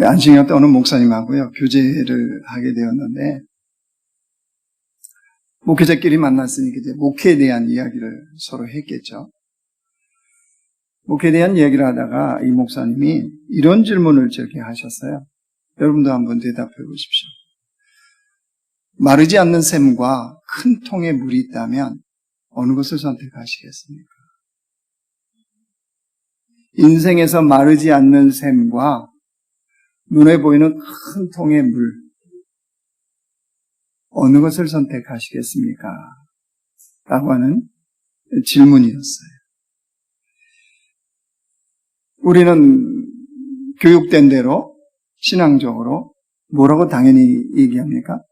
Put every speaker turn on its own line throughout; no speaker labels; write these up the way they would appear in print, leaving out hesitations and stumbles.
안식년 때 어느 목사님하고요, 교제를 하게 되었는데, 목회자끼리 만났으니까 이제 목회에 대한 이야기를 서로 했겠죠. 목회에 대한 이야기를 하다가 이 목사님이 이런 질문을 저렇게 하셨어요. 여러분도 한번 대답해 보십시오. 마르지 않는 샘과 큰 통에 물이 있다면 어느 것을 선택하시겠습니까? 인생에서 마르지 않는 샘과 눈에 보이는 큰 통의 물, 어느 것을 선택하시겠습니까? 라고 하는 질문이었어요. 우리는 교육된 대로 신앙적으로 뭐라고 당연히 얘기합니까?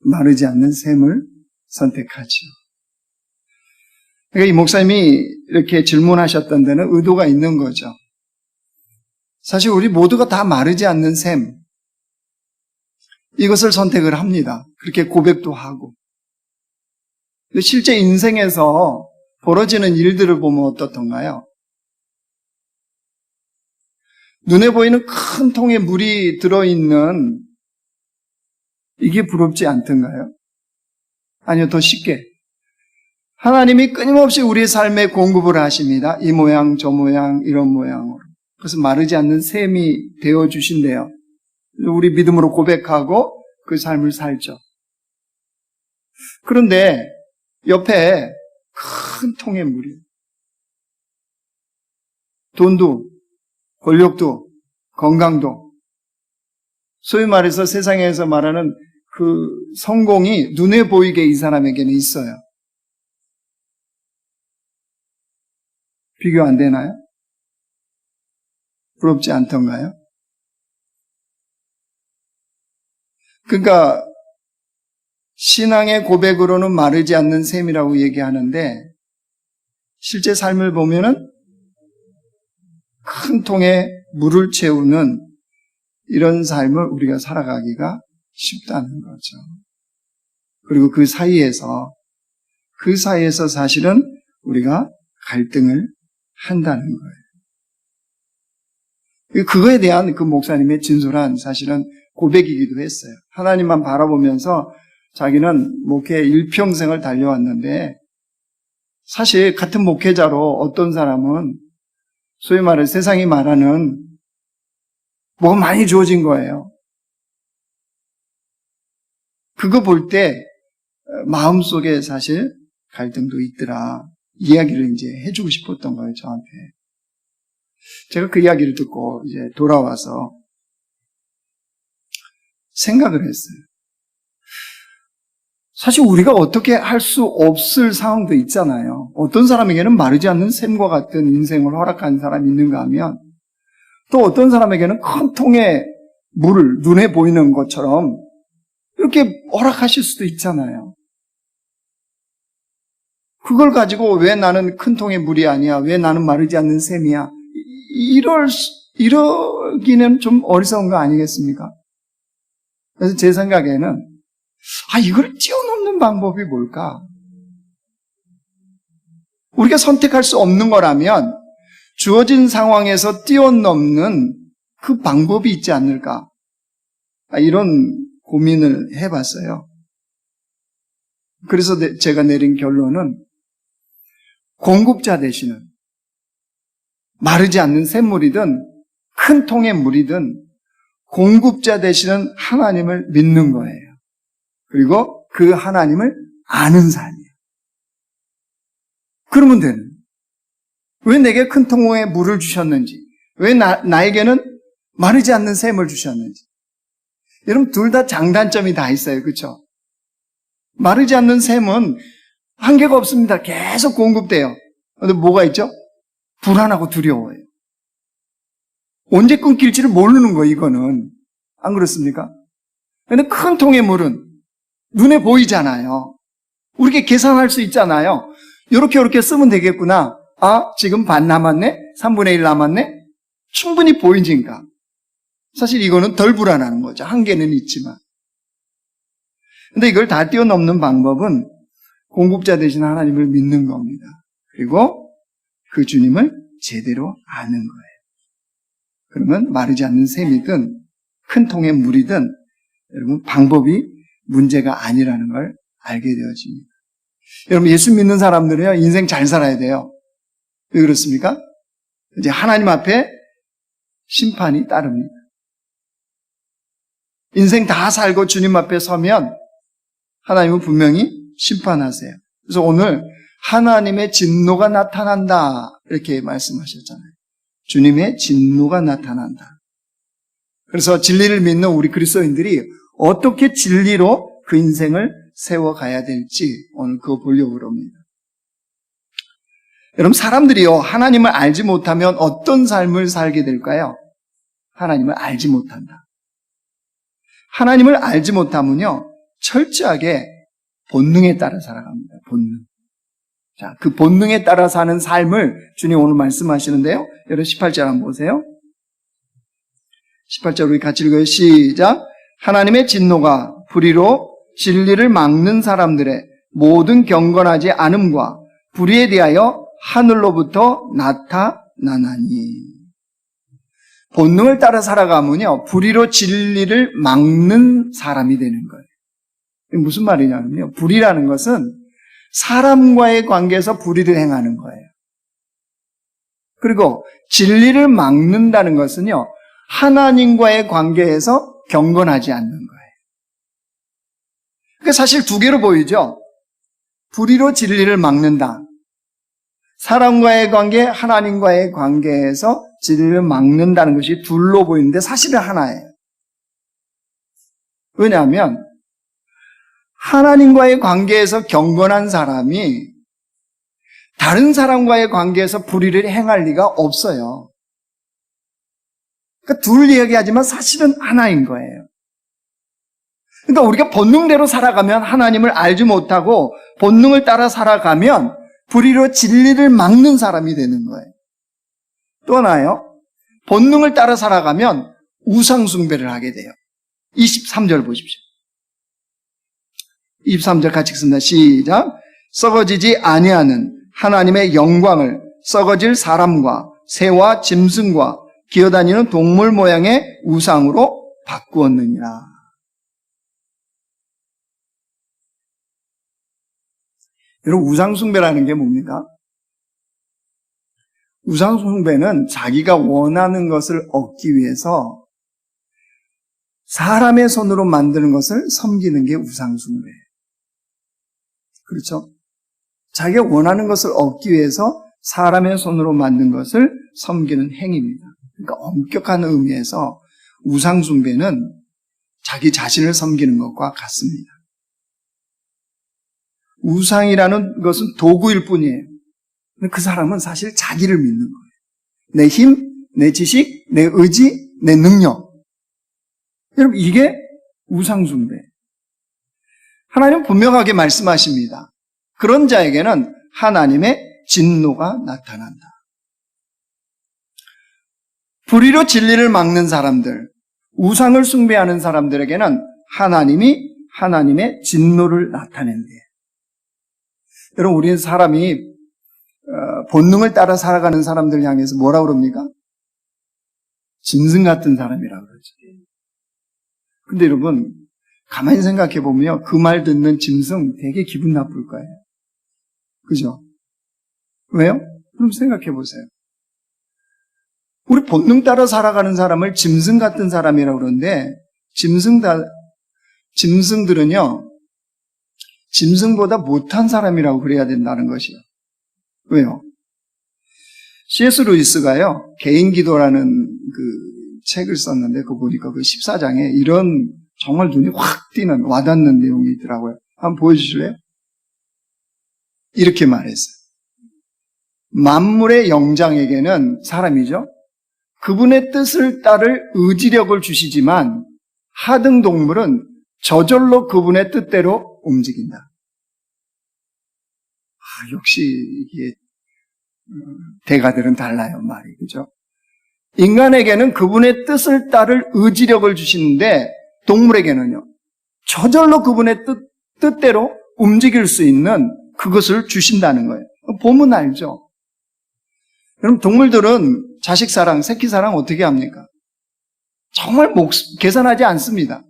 마르지 않는 샘을 선택하지요. 그러니까 이 목사님이 이렇게 질문하셨던 데는 의도가 있는 거죠. 사실 우리 모두가 다 마르지 않는 샘, 이것을 선택을 합니다. 그렇게 고백도 하고. 근데 실제 인생에서 벌어지는 일들을 보면 어떻던가요? 눈에 보이는 큰 통에 물이 들어있는 이게 부럽지 않던가요? 아니요, 더 쉽게. 하나님이 끊임없이 우리의 삶에 공급을 하십니다. 이 모양, 저 모양, 이런 모양으로. 그래서 마르지 않는 샘이 되어주신대요. 우리 믿음으로 고백하고 그 삶을 살죠. 그런데 옆에 큰 통의 물이, 돈도, 권력도, 건강도, 소위 말해서 세상에서 말하는 그 성공이 눈에 보이게 이 사람에게는 있어요. 비교 안 되나요? 부럽지 않던가요? 그러니까 신앙의 고백으로는 마르지 않는 샘이라고 얘기하는데 실제 삶을 보면은 큰 통에 물을 채우는 이런 삶을 우리가 살아가기가 쉽다는 거죠. 그리고 그 사이에서 사실은 우리가 갈등을 한다는 거예요. 그거에 대한 그 목사님의 진솔한 사실은 고백이기도 했어요. 하나님만 바라보면서 자기는 목회 일평생을 달려왔는데 사실 같은 목회자로 어떤 사람은 소위 말해 세상이 말하는 뭐가 많이 주어진 거예요. 그거 볼 때 마음속에 사실 갈등도 있더라. 이야기를 이제 해주고 싶었던 거예요, 저한테. 제가 그 이야기를 듣고 이제 돌아와서 생각을 했어요. 사실 우리가 어떻게 할 수 없을 상황도 있잖아요. 어떤 사람에게는 마르지 않는 샘과 같은 인생을 허락한 사람이 있는가 하면 또 어떤 사람에게는 큰 통에 물을 눈에 보이는 것처럼 이렇게 허락하실 수도 있잖아요. 그걸 가지고 왜 나는 큰 통의 물이 아니야? 왜 나는 마르지 않는 샘이야? 이러기는 좀 어리석은 거 아니겠습니까? 그래서 제 생각에는 이걸 뛰어넘는 방법이 뭘까? 우리가 선택할 수 없는 거라면 주어진 상황에서 뛰어넘는 그 방법이 있지 않을까? 이런 고민을 해봤어요. 그래서 제가 내린 결론은 공급자 되시는 마르지 않는 샘물이든 큰 통의 물이든 공급자 되시는 하나님을 믿는 거예요. 그리고 그 하나님을 아는 삶이에요. 그러면 되는. 왜 내게 큰 통에 물을 주셨는지, 왜 나에게는 마르지 않는 샘을 주셨는지. 여러분 둘 다 장단점이 다 있어요. 그렇죠? 마르지 않는 샘은 한계가 없습니다. 계속 공급돼요. 그런데 뭐가 있죠? 불안하고 두려워요. 언제 끊길지를 모르는 거예요, 이거는. 안 그렇습니까? 그런데 큰 통의 물은 눈에 보이잖아요. 우리가 계산할 수 있잖아요. 이렇게 쓰면 되겠구나. 지금 반 남았네? 3분의 1 남았네? 충분히 보이니까. 사실 이거는 덜 불안한 거죠. 한계는 있지만. 근데 이걸 다 뛰어넘는 방법은 공급자 되신 하나님을 믿는 겁니다. 그리고 그 주님을 제대로 아는 거예요. 그러면 마르지 않는 샘이든 큰 통의 물이든 여러분 방법이 문제가 아니라는 걸 알게 되어집니다. 여러분 예수 믿는 사람들은요 인생 잘 살아야 돼요. 왜 그렇습니까? 이제 하나님 앞에 심판이 따릅니다. 인생 다 살고 주님 앞에 서면 하나님은 분명히 심판하세요. 그래서 오늘 하나님의 진노가 나타난다 이렇게 말씀하셨잖아요. 주님의 진노가 나타난다. 그래서 진리를 믿는 우리 그리스도인들이 어떻게 진리로 그 인생을 세워가야 될지 오늘 그거 보려고 합니다. 여러분 사람들이요 하나님을 알지 못하면 어떤 삶을 살게 될까요? 하나님을 알지 못한다. 하나님을 알지 못하면요 철저하게 본능에 따라 살아갑니다. 본능. 자, 그 본능에 따라 사는 삶을 주님 오늘 말씀하시는데요. 여러분 18절 한번 보세요. 18절 우리 같이 읽어요. 시작. 하나님의 진노가 불의로 진리를 막는 사람들의 모든 경건하지 않음과 불의에 대하여 하늘로부터 나타나나니. 본능을 따라 살아가면요 불의로 진리를 막는 사람이 되는 거예요. 무슨 말이냐면요 불의라는 것은 사람과의 관계에서 불의를 행하는 거예요. 그리고 진리를 막는다는 것은요 하나님과의 관계에서 경건하지 않는 거예요. 그러니까 사실 두 개로 보이죠. 불의로 진리를 막는다. 사람과의 관계, 하나님과의 관계에서 진리를 막는다는 것이 둘로 보이는데 사실은 하나예요. 왜냐하면 하나님과의 관계에서 경건한 사람이 다른 사람과의 관계에서 불의를 행할 리가 없어요. 그러니까 둘 이야기하지만 사실은 하나인 거예요. 그러니까 우리가 본능대로 살아가면 하나님을 알지 못하고 본능을 따라 살아가면 불의로 진리를 막는 사람이 되는 거예요. 또 하나요. 본능을 따라 살아가면 우상숭배를 하게 돼요. 23절 보십시오. 23절 같이 읽습니다. 시작. 썩어지지 아니하는 하나님의 영광을 썩어질 사람과 새와 짐승과 기어다니는 동물 모양의 우상으로 바꾸었느니라. 여러분 우상숭배라는 게 뭡니까? 우상숭배는 자기가 원하는 것을 얻기 위해서 사람의 손으로 만드는 것을 섬기는 게 우상숭배예요. 그렇죠? 자기가 원하는 것을 얻기 위해서 사람의 손으로 만든 것을 섬기는 행위입니다. 그러니까 엄격한 의미에서 우상숭배는 자기 자신을 섬기는 것과 같습니다. 우상이라는 것은 도구일 뿐이에요. 그 사람은 사실 자기를 믿는 거예요. 내 힘, 내 지식, 내 의지, 내 능력. 여러분 이게 우상숭배. 하나님은 분명하게 말씀하십니다. 그런 자에게는 하나님의 진노가 나타난다. 불의로 진리를 막는 사람들, 우상을 숭배하는 사람들에게는 하나님의 진노를 나타낸대요. 여러분 우리는 사람이 본능을 따라 살아가는 사람들 향해서 뭐라고 그럽니까? 짐승 같은 사람이라고 그러죠. 근데 여러분 가만히 생각해 보면요 그 말 듣는 짐승 되게 기분 나쁠 거예요. 그죠? 왜요? 그럼 생각해 보세요. 우리 본능 따라 살아가는 사람을 짐승 같은 사람이라고 그러는데 짐승들은요 짐승보다 못한 사람이라고 그래야 된다는 것이요. 왜요? C.S. 루이스가요 개인기도라는 그 책을 썼는데 그거 보니까 그 14장에 이런 정말 눈이 확 띄는 와닿는 내용이 있더라고요. 한번 보여주실래요? 이렇게 말했어요. 만물의 영장에게는 사람이죠. 그분의 뜻을 따를 의지력을 주시지만 하등 동물은 저절로 그분의 뜻대로 움직인다. 역시 이게 대가들은 달라요 말이 그죠? 인간에게는 그분의 뜻을 따를 의지력을 주시는데 동물에게는요 저절로 그분의 뜻대로 움직일 수 있는 그것을 주신다는 거예요. 보면 알죠. 여러분 동물들은 자식 사랑, 새끼 사랑 어떻게 합니까? 정말 계산하지 않습니다.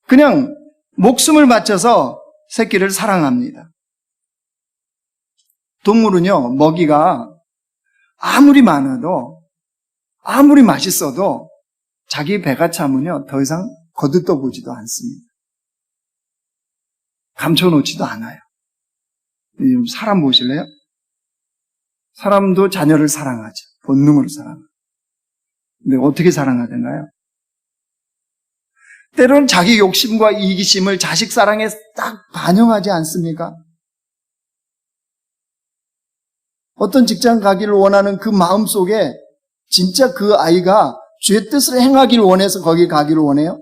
그냥 목숨을 바쳐서 새끼를 사랑합니다. 동물은요, 먹이가 아무리 많아도, 아무리 맛있어도 자기 배가 차면요, 더 이상 거들떠 보지도 않습니다. 감춰놓지도 않아요. 사람 보실래요? 사람도 자녀를 사랑하죠. 본능으로 사랑하죠. 근데 어떻게 사랑하던가요? 때로는 자기 욕심과 이기심을 자식 사랑에 딱 반영하지 않습니까? 어떤 직장 가기를 원하는 그 마음 속에 진짜 그 아이가 주의 뜻을 행하기를 원해서 거기 가기를 원해요?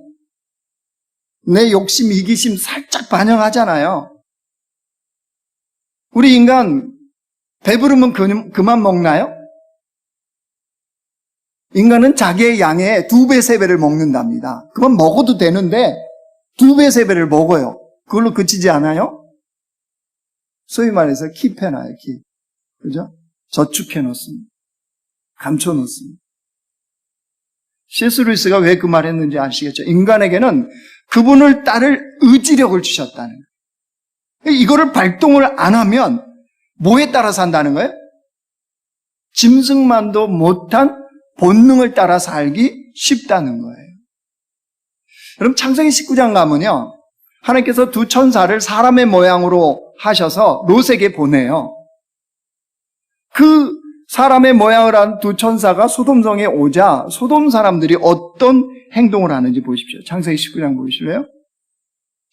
내 욕심, 이기심 살짝 반영하잖아요. 우리 인간 배부르면 그만 먹나요? 인간은 자기의 양의 2배, 3배를 먹는답니다. 그건 먹어도 되는데 2배, 3배를 먹어요. 그걸로 그치지 않아요? 소위 말해서 킵해놔요, 킵. 그죠? 저축해놓습니다. 감춰놓습니다. C.S. 루이스가 왜 그 말 했는지 아시겠죠? 인간에게는 그분을 따를 의지력을 주셨다는 거예요. 이거를 발동을 안 하면 뭐에 따라 산다는 거예요? 짐승만도 못한 본능을 따라 살기 쉽다는 거예요. 여러분 창세기 19장 가면요, 하나님께서 2 천사를 사람의 모양으로 하셔서 롯에게 보내요. 그 사람의 모양을 한 2 천사가 소돔성에 오자 소돔 사람들이 어떤 행동을 하는지 보십시오. 창세기 19장 보실래요?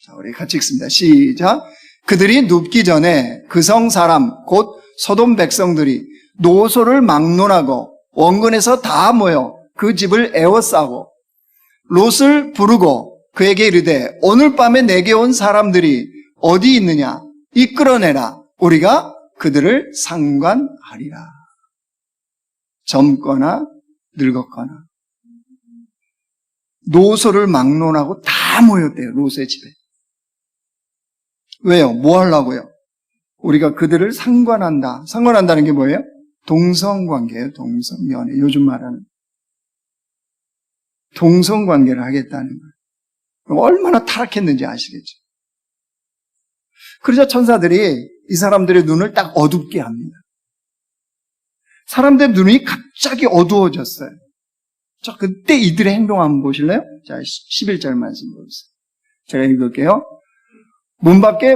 자, 우리 같이 읽습니다. 시작. 그들이 눕기 전에 그 성 사람 곧 소돔 백성들이 노소를 막론하고 원근에서 다 모여 그 집을 에워싸고 롯을 부르고 그에게 이르되 오늘 밤에 내게 온 사람들이 어디 있느냐 이끌어내라. 우리가 그들을 상관하리라. 젊거나 늙었거나 노소를 막론하고 다 모였대요. 롯의 집에. 왜요? 뭐 하려고요? 우리가 그들을 상관한다. 상관한다는 게 뭐예요? 동성관계예요. 동성연애. 요즘 말하는 동성관계를 하겠다는 거예요. 얼마나 타락했는지 아시겠죠? 그러자 천사들이 이 사람들의 눈을 딱 어둡게 합니다. 사람들의 눈이 갑자기 어두워졌어요. 자, 그때 이들의 행동 한번 보실래요? 자, 11절 말씀 보세요. 제가 읽을게요. 문 밖에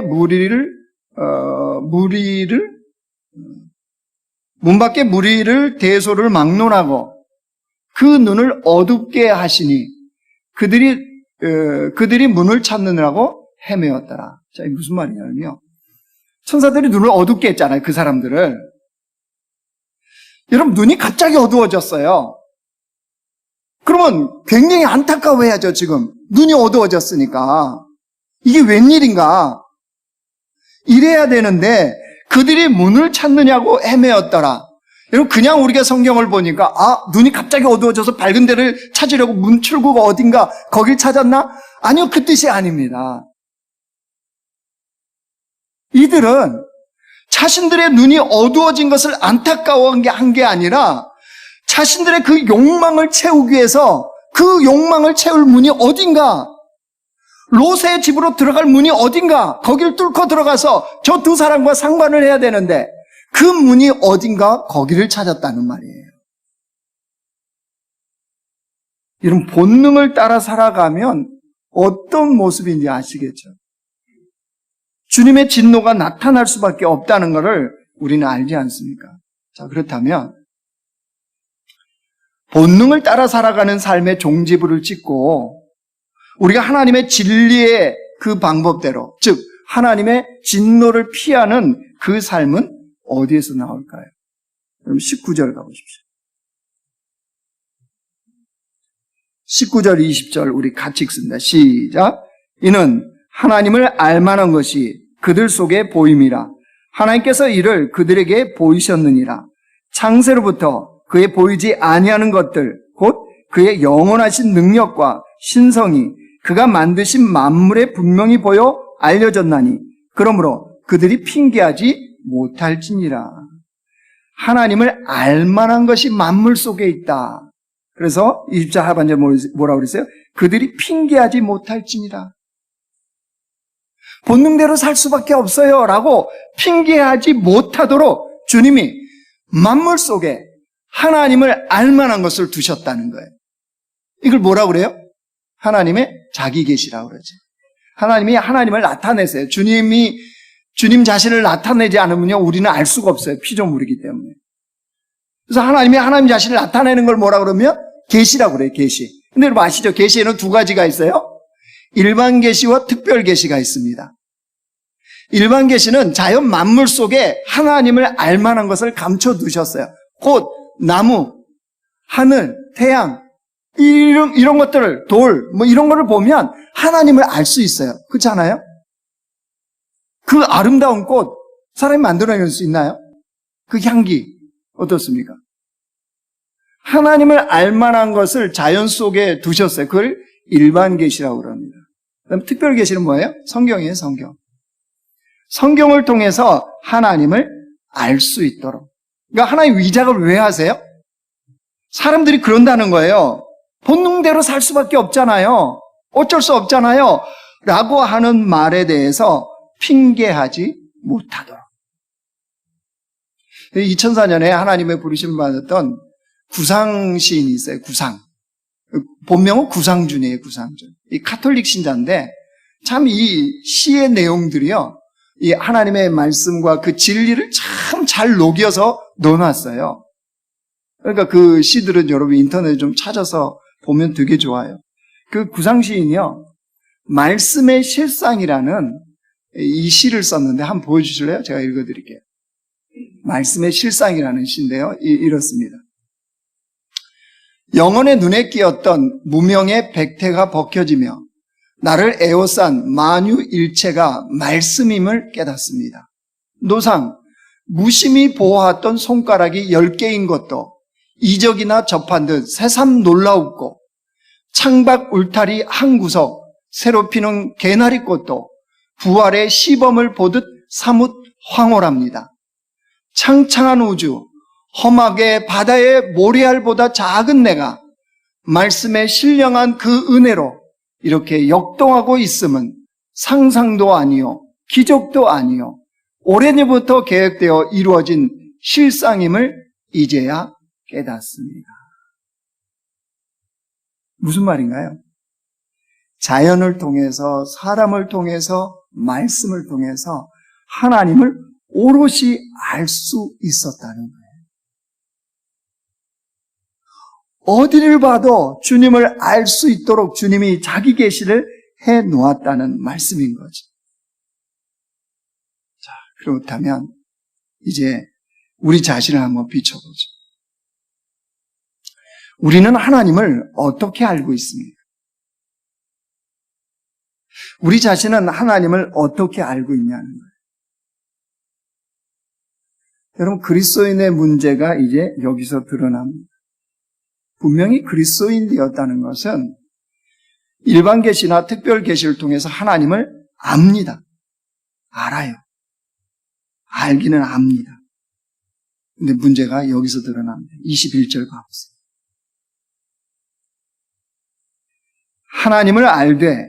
무리를 대소를 막론하고 그 눈을 어둡게 하시니 그들이 문을 찾느라고 헤매었더라. 자, 이게 무슨 말이냐면요. 천사들이 눈을 어둡게 했잖아요. 그 사람들을. 여러분, 눈이 갑자기 어두워졌어요. 그러면 굉장히 안타까워해야죠, 지금. 눈이 어두워졌으니까. 이게 웬일인가? 이래야 되는데 그들이 문을 찾느냐고 헤매었더라. 여러분, 그냥 우리가 성경을 보니까 눈이 갑자기 어두워져서 밝은 데를 찾으려고 문 출구가 어딘가 거길 찾았나? 아니요, 그 뜻이 아닙니다. 이들은 자신들의 눈이 어두워진 것을 안타까워한 게 아니라 자신들의 그 욕망을 채우기 위해서 그 욕망을 채울 문이 어딘가, 롯의 집으로 들어갈 문이 어딘가, 거길 뚫고 들어가서 저 2 사람과 상관을 해야 되는데 그 문이 어딘가 거기를 찾았다는 말이에요. 이런 본능을 따라 살아가면 어떤 모습인지 아시겠죠? 주님의 진노가 나타날 수밖에 없다는 것을 우리는 알지 않습니까? 자, 그렇다면 본능을 따라 살아가는 삶의 종지부를 찍고 우리가 하나님의 진리의 그 방법대로, 즉 하나님의 진노를 피하는 그 삶은 어디에서 나올까요? 그럼 19절 가보십시오. 19절, 20절 우리 같이 읽습니다. 시작. 이는 하나님을 알만한 것이 그들 속에 보임이라. 하나님께서 이를 그들에게 보이셨느니라. 창세로부터 그의 보이지 아니하는 것들, 곧 그의 영원하신 능력과 신성이 그가 만드신 만물에 분명히 보여 알려졌나니 그러므로 그들이 핑계하지 못할지니라. 하나님을 알만한 것이 만물 속에 있다. 그래서 20절 하반절 뭐라고 그랬어요? 그들이 핑계하지 못할지니라. 본능대로 살 수밖에 없어요 라고 핑계하지 못하도록 주님이 만물 속에 하나님을 알만한 것을 두셨다는 거예요. 이걸 뭐라고 그래요? 하나님의 자기 계시라고 그러지. 하나님이 하나님을 나타내세요. 주님 자신을 나타내지 않으면요, 우리는 알 수가 없어요. 피조물이기 때문에. 그래서 하나님이 하나님 자신을 나타내는 걸 뭐라 그러면? 계시라고 그래요, 계시. 근데 여러분 아시죠? 계시에는 두 가지가 있어요. 일반 계시와 특별 계시가 있습니다. 일반 계시는 자연 만물 속에 하나님을 알만한 것을 감춰 두셨어요. 꽃, 나무, 하늘, 태양, 이런 것들을, 돌, 이런 거를 보면 하나님을 알 수 있어요. 그렇지 않아요? 그 아름다운 꽃, 사람이 만들어낼 수 있나요? 그 향기, 어떻습니까? 하나님을 알만한 것을 자연 속에 두셨어요. 그걸 일반 계시라고 그럽니다. 그다음 특별 계시는 뭐예요? 성경이에요, 성경. 성경을 통해서 하나님을 알 수 있도록. 그러니까 하나님 위작을 왜 하세요? 사람들이 그런다는 거예요. 본능대로 살 수밖에 없잖아요. 어쩔 수 없잖아요. 라고 하는 말에 대해서 핑계하지 못하도록. 2004년에 하나님의 부르심을 받았던 구상 시인이 있어요. 구상. 본명은 구상준이에요. 구상준. 이 카톨릭 신자인데 참 이 시의 내용들이요, 이 하나님의 말씀과 그 진리를 참 잘 녹여서 넣어놨어요. 그러니까 그 시들은 여러분 인터넷에 좀 찾아서 보면 되게 좋아요. 그 구상 시인이요, 말씀의 실상이라는 이 시를 썼는데 한번 보여주실래요? 제가 읽어드릴게요. 말씀의 실상이라는 시인데요, 이렇습니다. 영혼의 눈에 띄었던 무명의 백태가 벗겨지며 나를 에워싼 만유일체가 말씀임을 깨닫습니다. 노상, 무심히 보아왔던 손가락이 10개인 것도 이적이나 접한 듯 새삼 놀라웠고, 창밖 울타리 한 구석, 새로 피는 개나리꽃도 부활의 시범을 보듯 사뭇 황홀합니다. 창창한 우주, 험하게 바다의 모래알보다 작은 내가 말씀에 신령한 그 은혜로 이렇게 역동하고 있음은 상상도 아니요, 기적도 아니요, 오래전부터 계획되어 이루어진 실상임을 이제야 깨닫습니다. 무슨 말인가요? 자연을 통해서, 사람을 통해서, 말씀을 통해서 하나님을 오롯이 알 수 있었다는 거예요. 어디를 봐도 주님을 알 수 있도록 주님이 자기 계시를 해 놓았다는 말씀인 거죠. 자, 그렇다면 이제 우리 자신을 한번 비춰보죠. 우리는 하나님을 어떻게 알고 있습니까? 우리 자신은 하나님을 어떻게 알고 있냐는 거예요. 여러분, 그리스도인의 문제가 이제 여기서 드러납니다. 분명히 그리스도인 되었다는 것은 일반 계시나 특별 계시를 통해서 하나님을 압니다. 알아요. 알기는 압니다. 근데 문제가 여기서 드러납니다. 21절 봐보세요. 하나님을 알되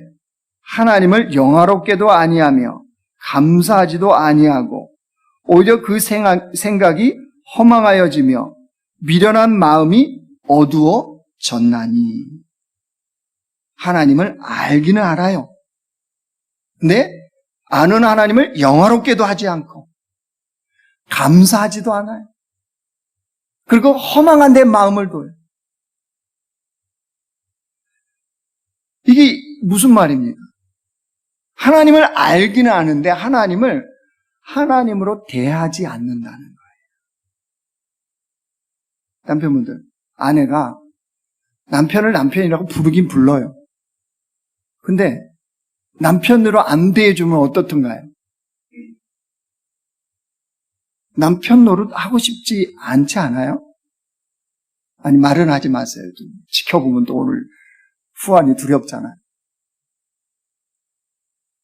하나님을 영화롭게도 아니하며 감사하지도 아니하고 오히려 그 생각이 허망하여지며 미련한 마음이 어두워졌나니. 하나님을 알기는 알아요. 근데 아는 하나님을 영화롭게도 하지 않고 감사하지도 않아요. 그리고 허망한 데 마음을 둬요. 이게 무슨 말입니까? 하나님을 알기는 아는데 하나님을 하나님으로 대하지 않는다는 거예요. 남편분들, 아내가 남편을 남편이라고 부르긴 불러요. 근데 남편으로 안 대해주면 어떻던가요? 남편 노릇 하고 싶지 않지 않아요? 아니, 말은 하지 마세요. 좀 지켜보면 또 오늘 후환이 두렵잖아요.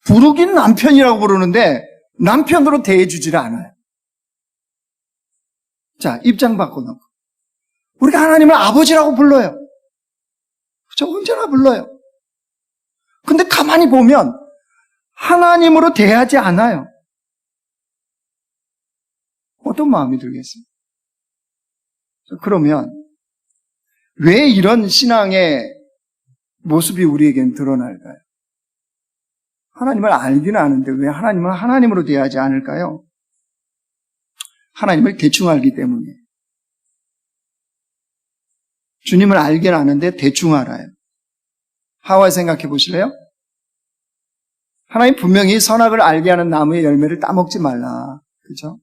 부르긴 남편이라고 부르는데 남편으로 대해주지를 않아요. 자, 입장 바꿔놓고. 우리가 하나님을 아버지라고 불러요. 그죠? 언제나 불러요. 근데 가만히 보면 하나님으로 대하지 않아요. 어떤 마음이 들겠어요? 그러면 왜 이런 신앙의 모습이 우리에겐 드러날까요? 하나님을 알기는 아는데 왜 하나님을 하나님으로 대하지 않을까요? 하나님을 대충 알기 때문이에요. 주님을 알긴 아는데 대충 알아요. 하와 생각해 보실래요? 하나님 분명히 선악을 알게 하는 나무의 열매를 따먹지 말라. 그죠?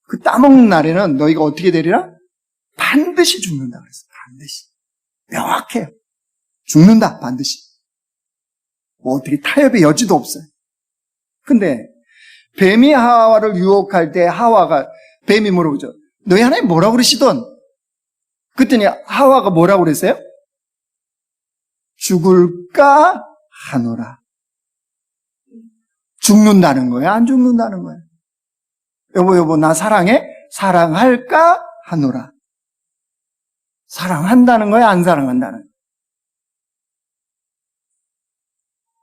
그 따먹는 날에는 너희가 어떻게 되리라? 반드시 죽는다 그랬어요. 반드시. 명확해요. 죽는다. 반드시. 뭐 어떻게 타협의 여지도 없어요. 근데 뱀이 하와를 유혹할 때 하와가 뱀이 물어보죠. 너희 하나님 뭐라고 그러시던? 그랬더니 하와가 뭐라고 그랬어요? 죽을까 하노라. 죽는다는 거예요? 안 죽는다는 거예요? 여보 나 사랑해? 사랑할까 하노라. 사랑한다는 거예요? 안 사랑한다는 거예요?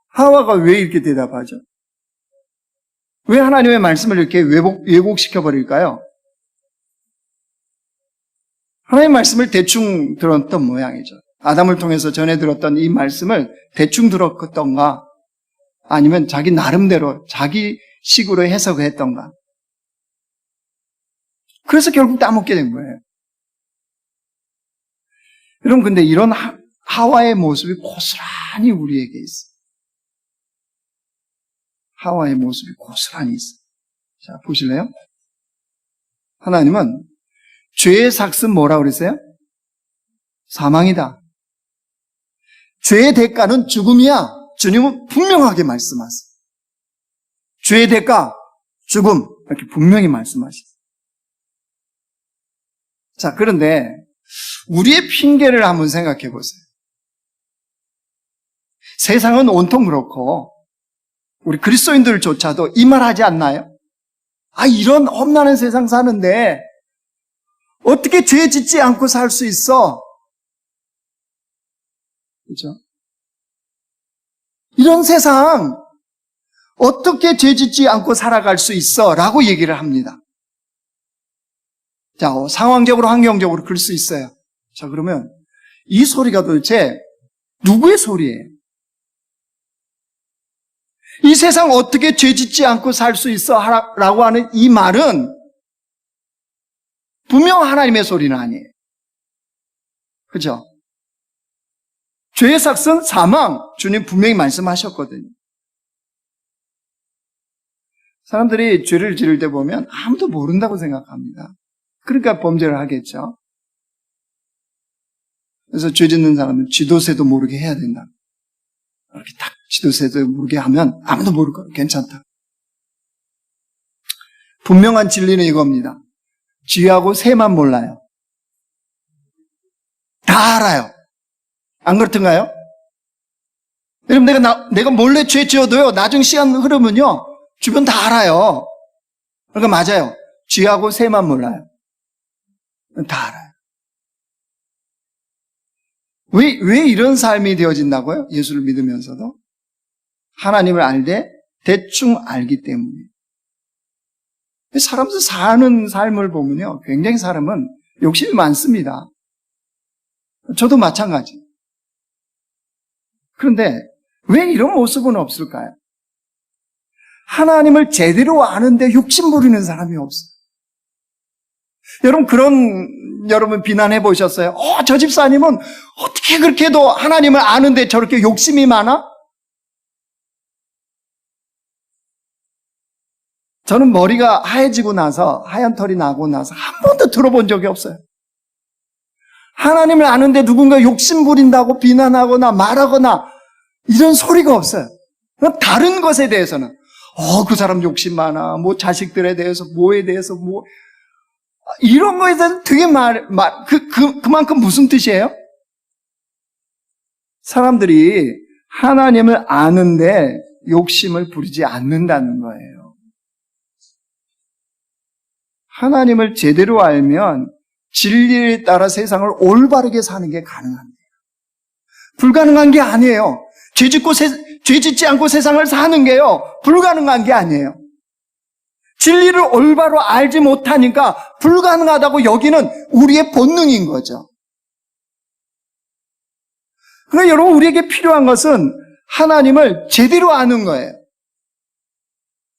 하와가 왜 이렇게 대답하죠? 왜 하나님의 말씀을 이렇게 왜곡시켜버릴까요? 하나님의 말씀을 대충 들었던 모양이죠. 아담을 통해서 전해 들었던 이 말씀을 대충 들었던가 아니면 자기 나름대로 자기 식으로 해석을 했던가. 그래서 결국 따먹게 된 거예요. 여러분 근데 이런 하와의 모습이 고스란히 우리에게 있어요. 하와의 모습이 고스란히 있어요. 자, 보실래요? 하나님은 죄의 삭은 뭐라고 그랬어요? 사망이다. 죄의 대가는 죽음이야. 주님은 분명하게 말씀하세요. 죄의 대가, 죽음. 이렇게 분명히 말씀하시죠. 자, 그런데 우리의 핑계를 한번 생각해 보세요. 세상은 온통 그렇고 우리 그리스도인들조차도 이 말 하지 않나요? 아, 이런 험난한 세상 사는데 어떻게 죄 짓지 않고 살 수 있어? 그렇죠? 이런 세상 어떻게 죄 짓지 않고 살아갈 수 있어? 라고 얘기를 합니다. 자, 상황적으로 환경적으로 그럴 수 있어요. 자, 그러면 이 소리가 도대체 누구의 소리예요? 이 세상 어떻게 죄 짓지 않고 살 수 있어? 라고 하는 이 말은 분명 하나님의 소리는 아니에요. 그죠? 죄의 삭은 사망. 주님 분명히 말씀하셨거든요. 사람들이 죄를 지를 때 보면 아무도 모른다고 생각합니다. 그러니까 범죄를 하겠죠. 그래서 죄 짓는 사람은 쥐도새도 모르게 해야 된다. 이렇게 딱 쥐도새도 모르게 하면 아무도 모를 거예요. 괜찮다. 분명한 진리는 이겁니다. 쥐하고 새만 몰라요. 다 알아요. 안 그렇던가요? 여러분, 내가 몰래 죄 지어도요, 나중 시간 흐르면요, 주변 다 알아요. 그러니까 맞아요. 쥐하고 새만 몰라요. 다 알아요. 왜 이런 삶이 되어진다고요? 예수를 믿으면서도? 하나님을 알되 대충 알기 때문에. 사람들 사는 삶을 보면요, 굉장히 사람은 욕심이 많습니다. 저도 마찬가지. 그런데 왜 이런 모습은 없을까요? 하나님을 제대로 아는데 욕심 부리는 사람이 없어요. 여러분 비난해 보셨어요? 저 집사님은 어떻게 그렇게도 하나님을 아는데 저렇게 욕심이 많아? 저는 머리가 하얘지고 나서, 하얀 털이 나고 나서 한 번도 들어본 적이 없어요. 하나님을 아는데 누군가 욕심 부린다고 비난하거나 말하거나 이런 소리가 없어요. 다른 것에 대해서는 그 사람 욕심 많아. 뭐 자식들에 대해서, 뭐에 대해서, 뭐 이런 거에 대해서 되게 그만큼 무슨 뜻이에요? 사람들이 하나님을 아는데 욕심을 부리지 않는다는 거예요. 하나님을 제대로 알면 진리에 따라 세상을 올바르게 사는 게 가능합니다. 불가능한 게 아니에요. 죄 짓지 않고 세상을 사는 게요, 불가능한 게 아니에요. 진리를 올바로 알지 못하니까 불가능하다고 여기는 우리의 본능인 거죠. 그러니까 여러분, 우리에게 필요한 것은 하나님을 제대로 아는 거예요.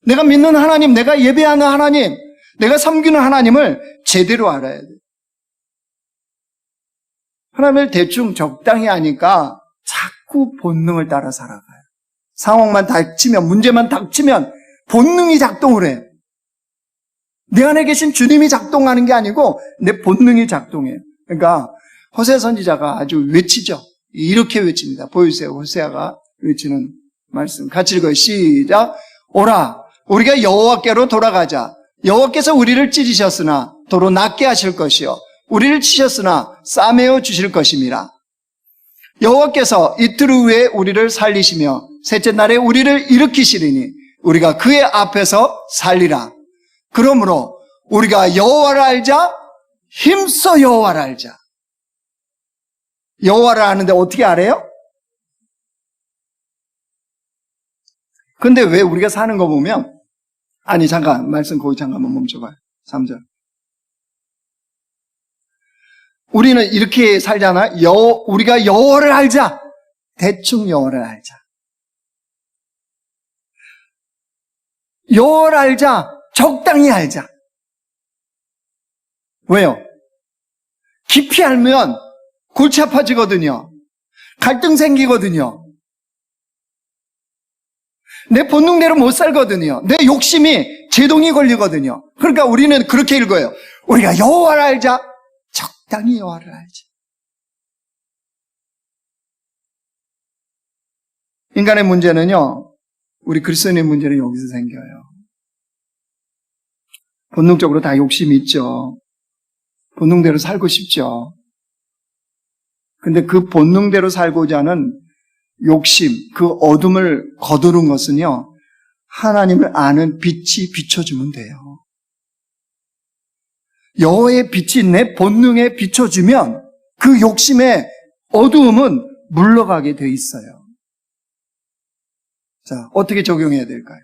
내가 믿는 하나님, 내가 예배하는 하나님, 내가 섬기는 하나님을 제대로 알아야 돼요. 하나님을 대충 적당히 아니까 자꾸 본능을 따라 살아가요. 상황만 닥치면, 문제만 닥치면 본능이 작동을 해요. 내 안에 계신 주님이 작동하는 게 아니고 내 본능이 작동해요. 그러니까 호세아 선지자가 아주 외치죠. 이렇게 외칩니다. 보여주세요. 호세아가 외치는 말씀. 같이 읽어요. 시작. 오라, 우리가 여호와께로 돌아가자. 여호와께서 우리를 찢으셨으나 도로 낫게 하실 것이요, 우리를 치셨으나 싸매어 주실 것임이라. 여호와께서 이틀 후에 우리를 살리시며 셋째 날에 우리를 일으키시리니 우리가 그의 앞에서 살리라. 그러므로 우리가 여호와를 알자, 힘써 여호와를 알자. 여호와를 아는데 어떻게 알아요? 근데 왜 우리가 사는 거 보면, 아니 잠깐 말씀 거기 잠깐만 멈춰봐요. 3절. 우리는 이렇게 살잖아. 우리가 여호와를 알자. 대충 여호와를 알자. 여호와를 알자. 적당히 알자. 왜요? 깊이 알면 골치 아파지거든요. 갈등 생기거든요. 내 본능대로 못 살거든요. 내 욕심이 제동이 걸리거든요. 그러니까 우리는 그렇게 읽어요. 우리가 여호와를 알자. 적당히 여호와를 알지. 인간의 문제는요, 우리 그리스도인의 문제는 여기서 생겨요. 본능적으로 다 욕심이 있죠. 본능대로 살고 싶죠. 근데 그 본능대로 살고자 하는 욕심, 그 어둠을 거두는 것은요, 하나님을 아는 빛이 비춰주면 돼요. 여호와의 빛이 내 본능에 비춰주면 그 욕심의 어두움은 물러가게 돼 있어요. 자, 어떻게 적용해야 될까요?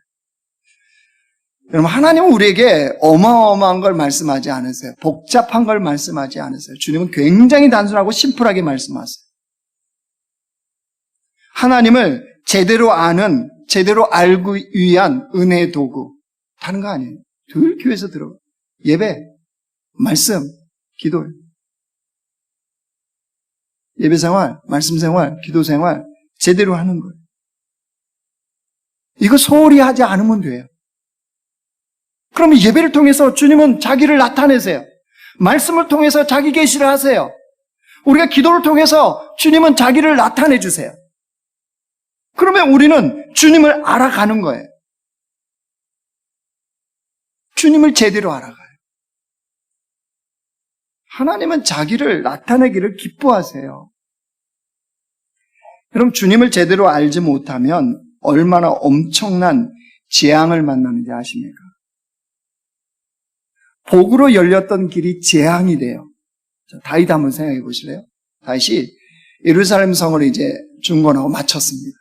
여러분, 하나님은 우리에게 어마어마한 걸 말씀하지 않으세요. 복잡한 걸 말씀하지 않으세요. 주님은 굉장히 단순하고 심플하게 말씀하세요. 하나님을 제대로 아는, 제대로 알기 위한 은혜의 도구, 다른 거 아니에요. 늘 교회에서 들어. 예배, 말씀, 기도. 예배 생활, 말씀 생활, 기도 생활, 제대로 하는 거예요. 이거 소홀히 하지 않으면 돼요. 그러면 예배를 통해서 주님은 자기를 나타내세요. 말씀을 통해서 자기 계시를 하세요. 우리가 기도를 통해서 주님은 자기를 나타내 주세요. 그러면 우리는 주님을 알아가는 거예요. 주님을 제대로 알아가요. 하나님은 자기를 나타내기를 기뻐하세요. 그럼 주님을 제대로 알지 못하면 얼마나 엄청난 재앙을 만나는지 아십니까? 복으로 열렸던 길이 재앙이 돼요. 다윗 한번 생각해 보실래요? 다윗이 예루살렘 성을 이제 중건하고 마쳤습니다.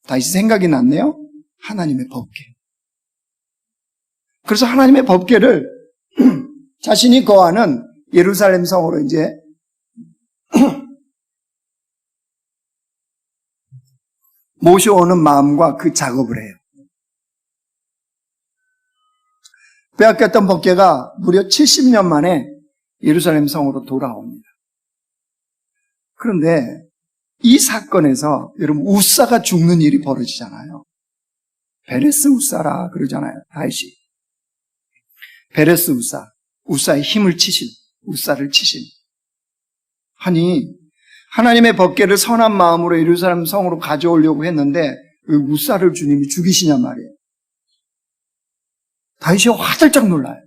다윗이 생각이 났네요. 하나님의 법궤. 그래서 하나님의 법궤를 자신이 거하는 예루살렘 성으로 이제 모셔오는 마음과 그 작업을 해요. 빼앗겼던 법궤가 무려 70년 만에 예루살렘 성으로 돌아옵니다. 그런데 이 사건에서 여러분 우사가 죽는 일이 벌어지잖아요. 베레스 우사라 그러잖아요. 다윗이. 베레스 우사의 힘을 치신, 우사를 치신. 아니 하나님의 법궤를 선한 마음으로 예루살렘 성으로 가져오려고 했는데 그 우사를 주님이 죽이시냔 말이에요. 다윗이 화들짝 놀라요.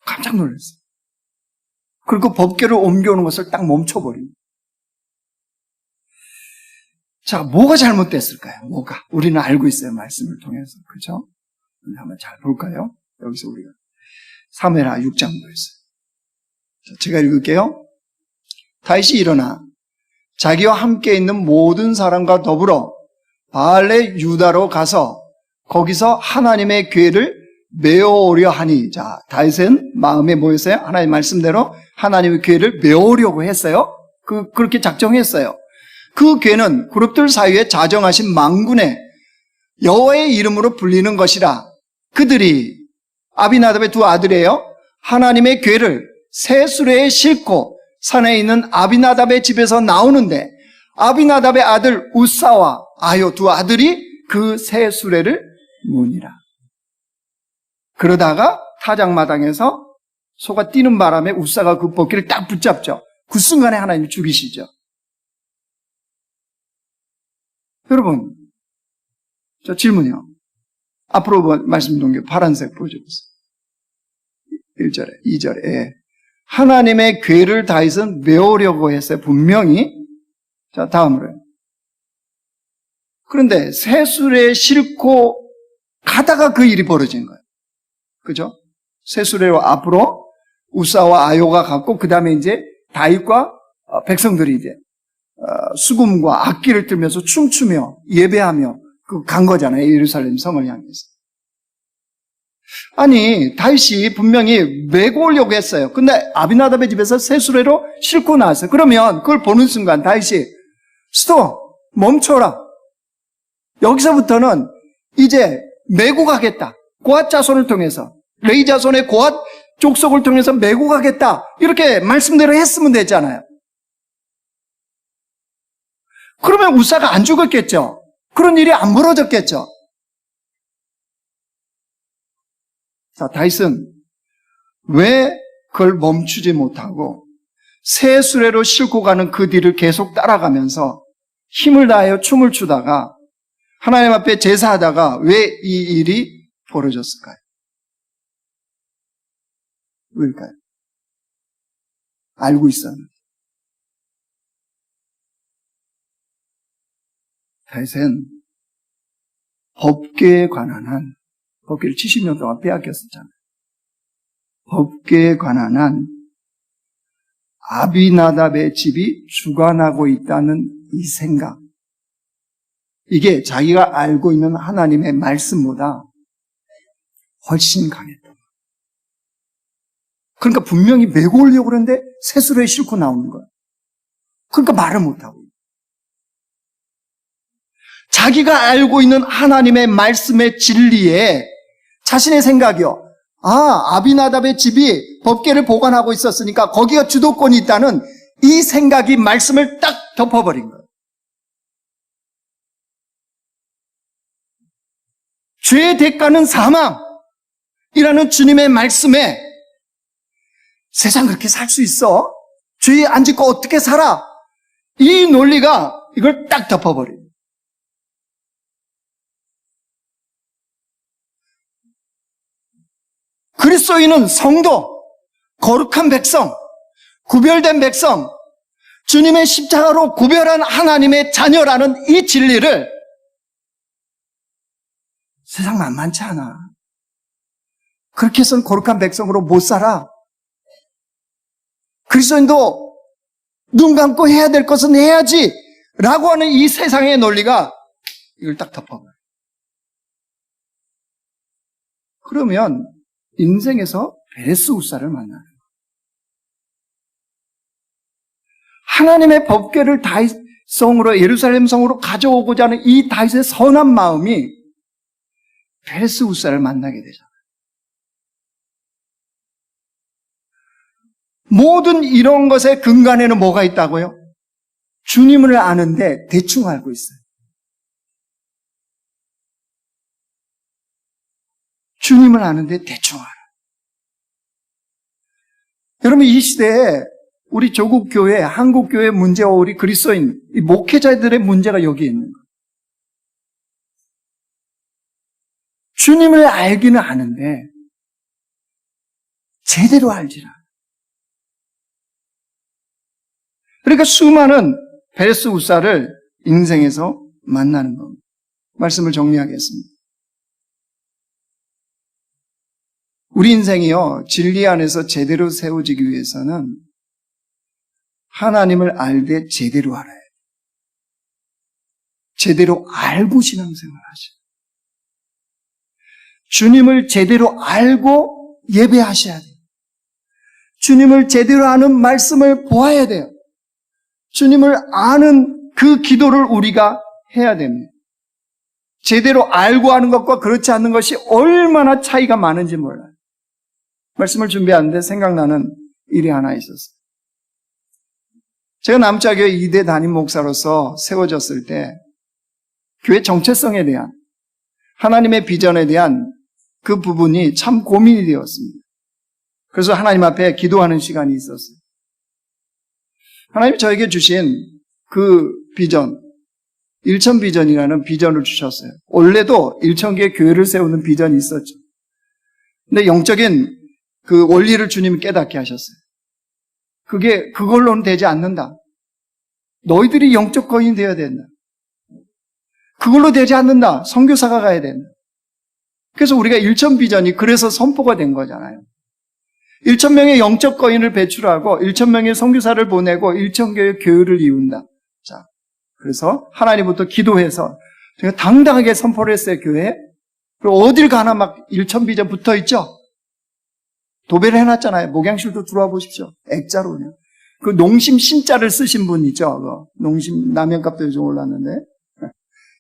깜짝 놀랐어요. 그리고 법궤를 옮겨오는 것을 딱 멈춰버립니다. 자, 뭐가 잘못됐을까요? 뭐가? 우리는 알고 있어요. 말씀을 통해서. 그렇죠? 한번 잘 볼까요? 여기서 우리가. 사무엘하 6장 보였어요. 제가 읽을게요. 다윗이 일어나 자기와 함께 있는 모든 사람과 더불어 바알레 유다로 가서 거기서 하나님의 궤를 메어오려 하니, 자, 다윗은 마음에 뭐였어요? 하나님 말씀대로 하나님의 궤를 메어오려고 했어요. 그렇게 작정했어요. 그 궤는 그룹들 사이에 자정하신 만군의 여호와의 이름으로 불리는 것이라. 그들이 아비나답의 두 아들이에요. 하나님의 궤를 새 수레에 싣고 산에 있는 아비나답의 집에서 나오는데 아비나답의 아들 우사와 아요 두 아들이 그 새 수레를 무니라. 그러다가 타작마당에서 소가 뛰는 바람에 우사가 그 벗기를 딱 붙잡죠. 그 순간에 하나님이 죽이시죠. 여러분, 저 질문이요. 앞으로 말씀 동기 파란색 보여주세요. 1절에, 2절에. 하나님의 궤를 다윗은 메우려고 했어요. 분명히. 자, 다음으로요. 그런데 새 수레에 싣고 가다가 그 일이 벌어진 거예요. 그죠? 새 수레로 앞으로 우사와 아요가 갔고, 그 다음에 이제 다윗과 백성들이 이제 수금과 악기를 들면서 춤추며 예배하며 간 거잖아요. 예루살렘 성을 향해서. 아니, 다윗이 분명히 메고 오려고 했어요. 근데 아비나답의 집에서 새 수레로 싣고 나왔어요. 그러면 그걸 보는 순간 다윗이 스톱! 멈춰라! 여기서부터는 이제 메고 가겠다. 고앗 자손을 통해서, 레위 자손의 고앗 족속을 통해서 메고 가겠다. 이렇게 말씀대로 했으면 됐잖아요. 그러면 우사가 안 죽었겠죠. 그런 일이 안 벌어졌겠죠. 자, 다윗은 왜 그걸 멈추지 못하고 새 수레로 싣고 가는 그 뒤를 계속 따라가면서 힘을 다하여 춤을 추다가 하나님 앞에 제사하다가 왜 이 일이 벌어졌을까요? 왜일까요? 알고 있었는데. 다윗은 법궤에 관한 한, 법궤를 70년 동안 빼앗겼었잖아요. 법궤에 관한 한 아비나답의 집이 주관하고 있다는 이 생각, 이게 자기가 알고 있는 하나님의 말씀보다 훨씬 강했다. 그러니까 분명히 메고 오려고 그러는데 새수레에 싣고 나오는 거예요. 그러니까 말을 못하고. 자기가 알고 있는 하나님의 말씀의 진리에 자신의 생각이요. 아비나답의 집이 법궤를 보관하고 있었으니까 거기가 주도권이 있다는 이 생각이 말씀을 딱 덮어버린 거예요. 죄의 대가는 사망이라는 주님의 말씀에 세상 그렇게 살 수 있어? 죄 안 짓고 어떻게 살아? 이 논리가 이걸 딱 덮어버려요. 그리스도인은 성도, 거룩한 백성, 구별된 백성, 주님의 십자가로 구별한 하나님의 자녀라는 이 진리를 세상 만만치 않아. 그렇게 해서는 거룩한 백성으로 못 살아. 그리스도인도 눈 감고 해야 될 것은 해야지 라고 하는 이 세상의 논리가 이걸 딱 덮어버려요. 그러면 인생에서 베레스 우사를 만나는 거예요. 하나님의 법궤를 다윗 성으로, 예루살렘 성으로 가져오고자 하는 이 다윗의 선한 마음이 베레스 우사를 만나게 되잖아요. 모든 이런 것의 근간에는 뭐가 있다고요? 주님을 아는데 대충 알고 있어요. 주님을 아는데 대충 알아요. 여러분, 이 시대에 우리 조국교회, 한국교회 문제와 우리 그리스도인, 이 목회자들의 문제가 여기에 있는 거예요. 주님을 알기는 아는데 제대로 알지 않아요. 그러니까 수많은 베레스 우사를 인생에서 만나는 겁니다. 말씀을 정리하겠습니다. 우리 인생이요, 진리 안에서 제대로 세워지기 위해서는 하나님을 알되 제대로 알아야 돼요. 제대로 알고 신앙생활 하셔요. 주님을 제대로 알고 예배하셔야 돼요. 주님을 제대로 아는 말씀을 보아야 돼요. 주님을 아는 그 기도를 우리가 해야 됩니다. 제대로 알고 하는 것과 그렇지 않는 것이 얼마나 차이가 많은지 몰라요. 말씀을 준비하는데 생각나는 일이 하나 있었어요. 제가 남자교회 2대 담임 목사로서 세워졌을 때 교회 정체성에 대한, 하나님의 비전에 대한 그 부분이 참 고민이 되었습니다. 그래서 하나님 앞에 기도하는 시간이 있었어요. 하나님이 저에게 주신 그 비전, 일천 비전이라는 비전을 주셨어요. 원래도 일천개의 교회를 세우는 비전이 있었죠. 근데 영적인 그 원리를 주님이 깨닫게 하셨어요. 그걸로는 되지 않는다. 너희들이 영적 거인이 되어야 된다. 그걸로 되지 않는다. 선교사가 가야 된다. 그래서 우리가 일천 비전이 그래서 선포가 된 거잖아요. 1,000명의 영적 거인을 배출하고 1,000명의 선교사를 보내고 1,000개의 교회를 이룬다. 자, 그래서 하나님부터 기도해서 제가 당당하게 선포를 했어요, 교회에. 그리고 어딜 가나 막 1,000 비전 붙어 있죠? 도배를 해놨잖아요. 목양실도 들어와 보십시오. 액자로 그냥. 그 농심 신자를 쓰신 분 있죠? 농심 라면값도 요즘 올랐는데.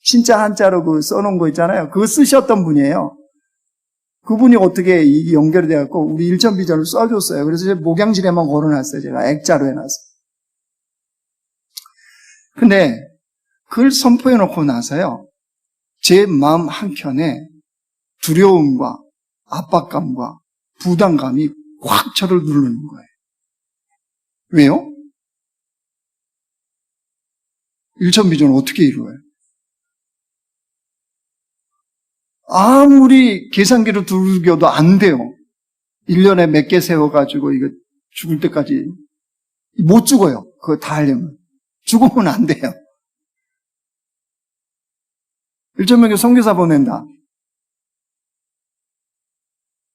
신자 한자로 그 써놓은 거 있잖아요. 그거 쓰셨던 분이에요. 그분이 어떻게 연결이 돼갖고 우리 1,000 비전을 써줬어요. 그래서 제 목양실에만 걸어놨어요. 제가 액자로 해놨어요. 근데 그걸 선포해놓고 나서요, 제 마음 한켠에 두려움과 압박감과 부담감이 확 저를 누르는 거예요. 왜요? 1,000 비전을 어떻게 이루어요? 아무리 계산기로 두들겨도 안 돼요. 1년에 몇 개 세워가지고 이거 죽을 때까지 못 죽어요. 그거 다 하려면. 죽으면 안 돼요. 1,000명의 선교사 보낸다.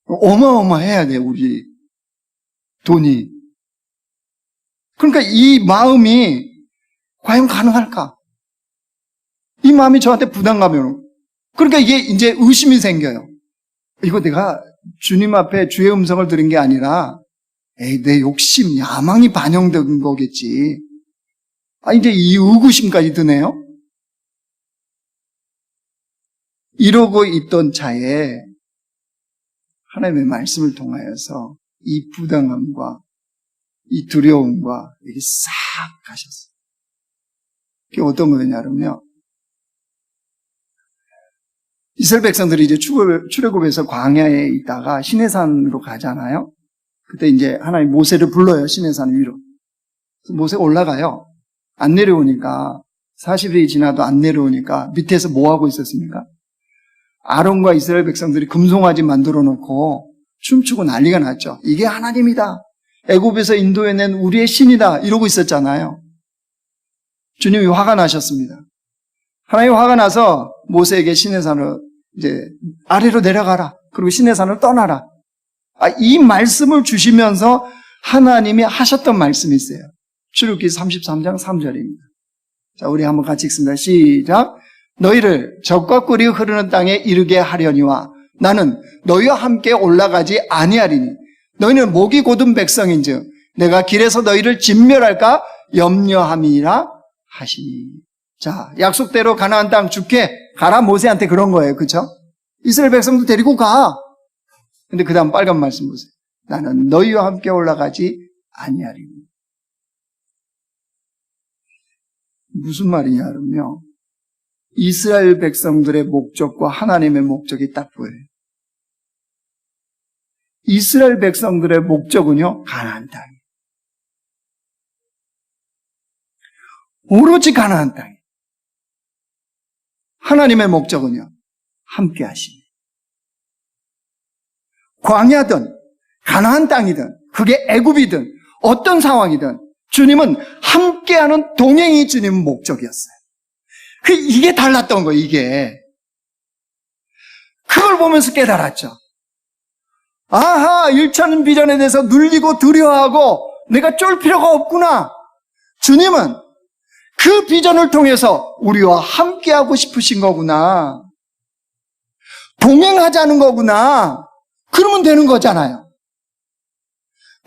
어마어마해야 돼요, 우리 돈이. 그러니까 이 마음이 과연 가능할까? 이 마음이 저한테 부담감이 오는 거예요. 그러니까 이게 이제 의심이 생겨요. 이거 내가 주님 앞에 주의 음성을 들은 게 아니라, 내 욕심, 야망이 반영된 거겠지. 이제 이 의구심까지 드네요. 이러고 있던 차에 하나님의 말씀을 통하여서 이 부담감과 이 두려움과 이게 싹 가셨어요. 그게 어떤 거냐면요, 이스라엘 백성들이 이제 출애굽에서 광야에 있다가 시내산으로 가잖아요. 그때 이제 하나님 모세를 불러요, 시내산 위로. 모세가 올라가요. 안 내려오니까, 40일이 지나도 안 내려오니까 밑에서 뭐 하고 있었습니까? 아론과 이스라엘 백성들이 금송아지 만들어 놓고 춤추고 난리가 났죠. 이게 하나님이다. 애굽에서 인도해낸 우리의 신이다. 이러고 있었잖아요. 주님이 화가 나셨습니다. 하나님이 화가 나서 모세에게 시내산을 이제 아래로 내려가라. 그리고 시내산을 떠나라. 이 말씀을 주시면서 하나님이 하셨던 말씀이 있어요. 출애굽기 33장 3절입니다. 자, 우리 한번 같이 읽습니다. 시작. 너희를 적과 꿀이 흐르는 땅에 이르게 하려니와 나는 너희와 함께 올라가지 아니하리니 너희는 목이 곧은 백성인즉 내가 길에서 너희를 진멸할까 염려함이라 하시니. 자, 약속대로 가나안 땅 죽게 가라. 모세한테 그런 거예요. 그렇죠? 이스라엘 백성도 데리고 가. 근데 그 다음 빨간 말씀 보세요. 나는 너희와 함께 올라가지 아니하리니. 무슨 말이냐면요, 이스라엘 백성들의 목적과 하나님의 목적이 딱 보여요. 이스라엘 백성들의 목적은요, 가나안 땅이에요. 오로지 가나안 땅이에요. 하나님의 목적은요, 함께 하시니. 광야든 가나안 땅이든 그게 애굽이든 어떤 상황이든 주님은 함께하는 동행이 주님의 목적이었어요. 이게 달랐던 거예요, 이게. 그걸 보면서 깨달았죠. 아하, 1차 비전에 대해서 눌리고 두려워하고 내가 쫄 필요가 없구나. 주님은 그 비전을 통해서 우리와 함께하고 싶으신 거구나. 동행하자는 거구나. 그러면 되는 거잖아요.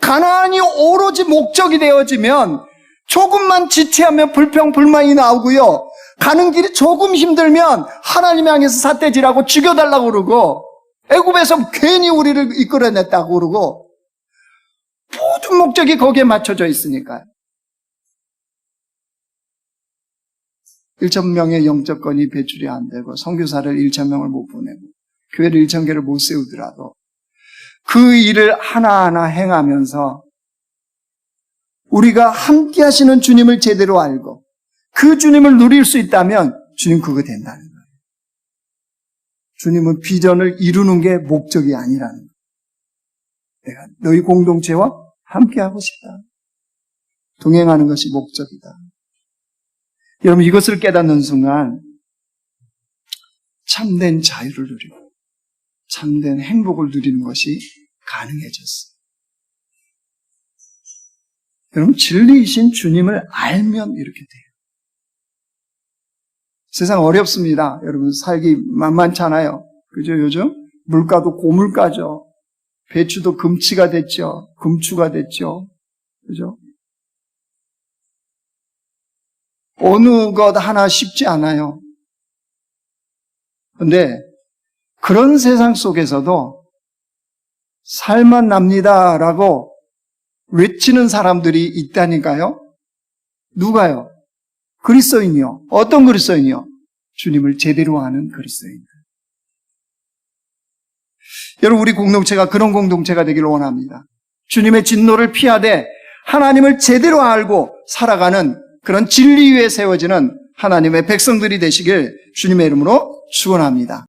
가나안이 오로지 목적이 되어지면 조금만 지체하면 불평, 불만이 나오고요. 가는 길이 조금 힘들면 하나님 향해서 삿대질하고 죽여달라고 그러고 애굽에서 괜히 우리를 이끌어냈다고 그러고 모든 목적이 거기에 맞춰져 있으니까요. 1,000명의 영접권이 배출이 안 되고 선교사를 1,000명을 못 보내고 교회를 1,000개를 못 세우더라도 그 일을 하나하나 행하면서 우리가 함께 하시는 주님을 제대로 알고 그 주님을 누릴 수 있다면 주님 그거 된다는 거예요. 주님은 비전을 이루는 게 목적이 아니라는 거예요. 내가 너희 공동체와 함께 하고 싶다. 동행하는 것이 목적이다. 여러분 이것을 깨닫는 순간 참된 자유를 누리고 참된 행복을 누리는 것이 가능해졌어요. 여러분 진리이신 주님을 알면 이렇게 돼요. 세상 어렵습니다. 여러분 살기 만만찮아요. 그죠? 요즘 물가도 고물가죠. 배추도 금치가 됐죠. 금추가 됐죠. 그죠? 어느 것 하나 쉽지 않아요. 그런데 그런 세상 속에서도 살만 납니다라고 외치는 사람들이 있다니까요. 누가요? 그리스도인이요. 어떤 그리스도인이요? 주님을 제대로 아는 그리스도인. 여러분 우리 공동체가 그런 공동체가 되기를 원합니다. 주님의 진노를 피하되 하나님을 제대로 알고 살아가는 그런 진리 위에 세워지는 하나님의 백성들이 되시길 주님의 이름으로 축원합니다.